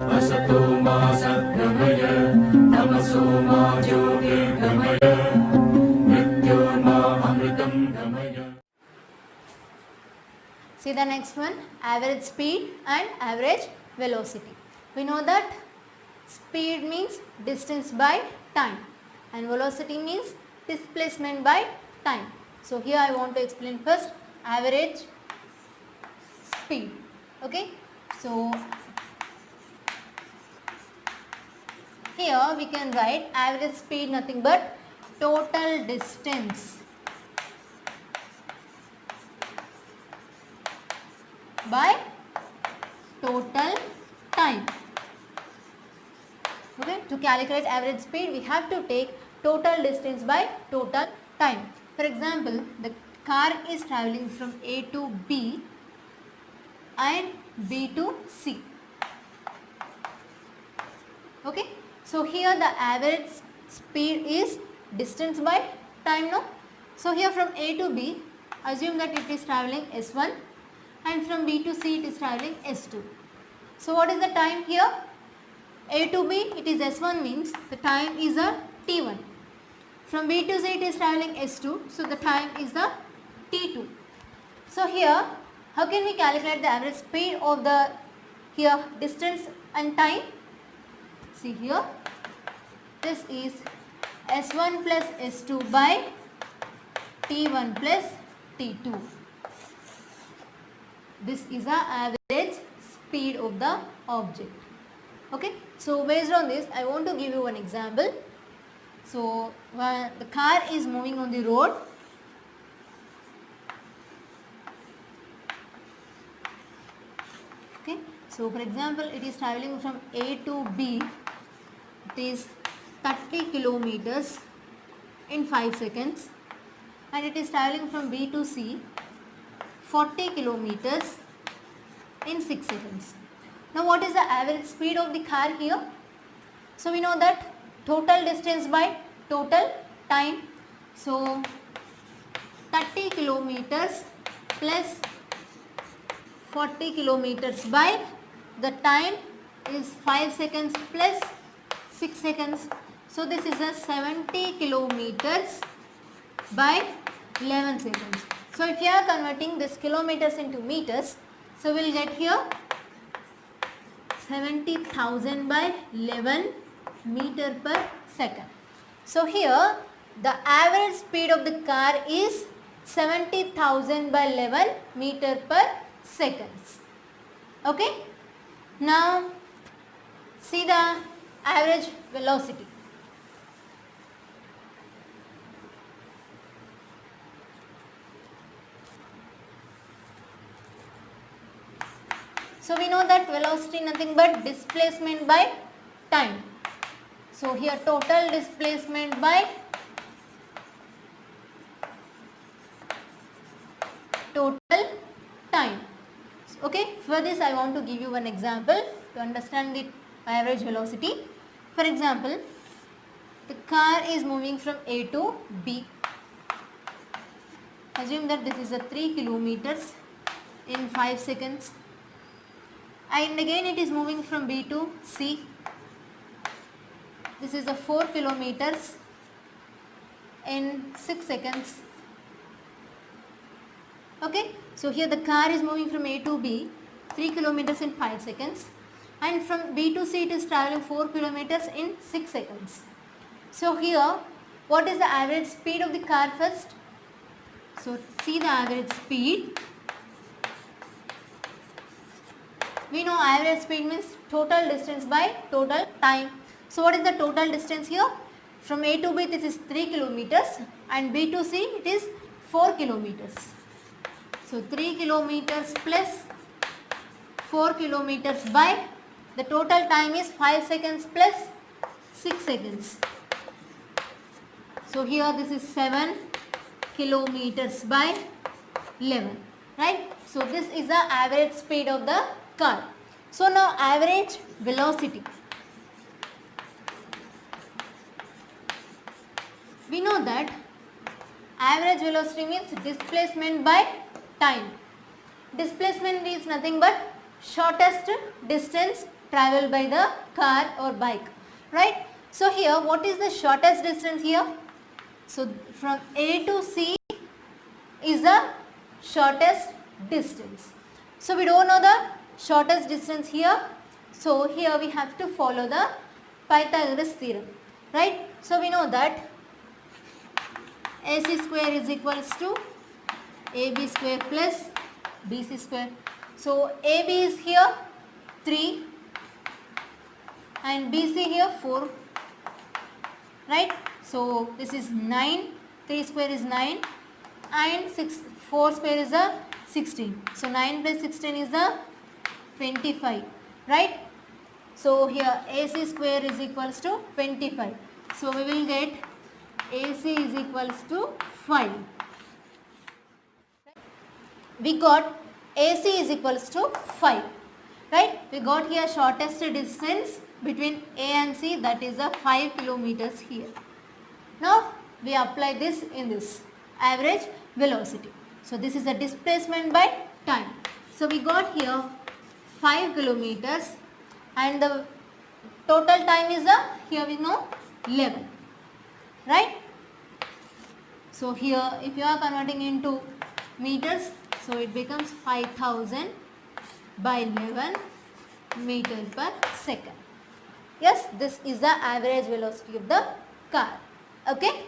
असतो मा सद्गमय तमसो मा ज्योतिर्गमय मृत्योर्मा अमृतं गमय. See the next one, average speed and average velocity. We know that speed means distance by time and velocity means displacement by time. So here I want to explain first average speed. Okay, so here we can write average speed nothing but total distance by total time. Okay, to calculate average speed we have to take total distance by total time. For example, the car is traveling from A to B and B to C. Okay, so here the average speed is distance by time, no? So here from A to B, assume that it is traveling S1 and from B to C it is traveling S2. So what is the time here? A to B it is S1 means the time is a T1. From B to C it is traveling S2, so the time is the T2. So here how can we calculate the average speed of the here distance and time? See here, this is S1 plus S2 by T1 plus T2. This is the average speed of the object. Okay, so based on this I want to give you one example. So when the car is moving on the road, okay, so for example it is traveling from A to B, it is 30 kilometers in 5 seconds, and it is traveling from B to C 40 kilometers in 6 seconds. Now what is the average speed of the car here? So we know that total distance by total time. So 30 kilometers plus 40 kilometers by the time is 5 seconds plus 6 seconds. So this is a 70 kilometers by 11 seconds. So if you are converting this kilometers into meters, so we will get here 70,000 by 11 meter per second. So here the average speed of the car is 70,000 by 11 meter per seconds. Okay. Now see the average velocity. So we know that velocity nothing but displacement by time. So here total displacement by total time. Okay, for this I want to give you one example to understand the average velocity. For example, the car is moving from A to B. Assume that this is a 3 kilometers in 5 seconds. And again it is moving from B to C. This is a 4 kilometers in 6 seconds. Okay, so here the car is moving from A to B 3 kilometers in 5 seconds, and from B to C it is traveling 4 kilometers in 6 seconds. So here what is the average speed of the car first? So see the average speed. We know average speed means total distance by total time. So what is the total distance here? From A to B this is 3 kilometers and B to C it is 4 kilometers. So 3 kilometers plus 4 kilometers by the total time is 5 seconds plus 6 seconds. So here this is 7 kilometers by 11, right? So this is the average speed of the car. So now average velocity. We know that average velocity means displacement by time. Displacement is nothing but shortest distance travel by the car or bike, right? So here what is the shortest distance here? So from A to C is the shortest distance. So we don't know the shortest distance here. So here we have to follow the Pythagoras theorem, right? So we know that AC square is equals to AB square plus BC square. So AB is here 3 and BC here 4, right? So this is 9, 3 square is 9 and 4 square is the 16. So 9 plus 16 is the 25, right? So here AC square is equals to 25. So we will get AC is equals to 5. We got AC is equals to 5, right? We got here shortest distance between A and C, that is a 5 kilometers here. Now we apply this in this average velocity. So this is the displacement by time. So we got here 5 kilometers and the total time is here we know 11, right? So here if you are converting into meters, so it becomes 5000 by 11 meter per second. Yes, this is the average velocity of the car. Okay.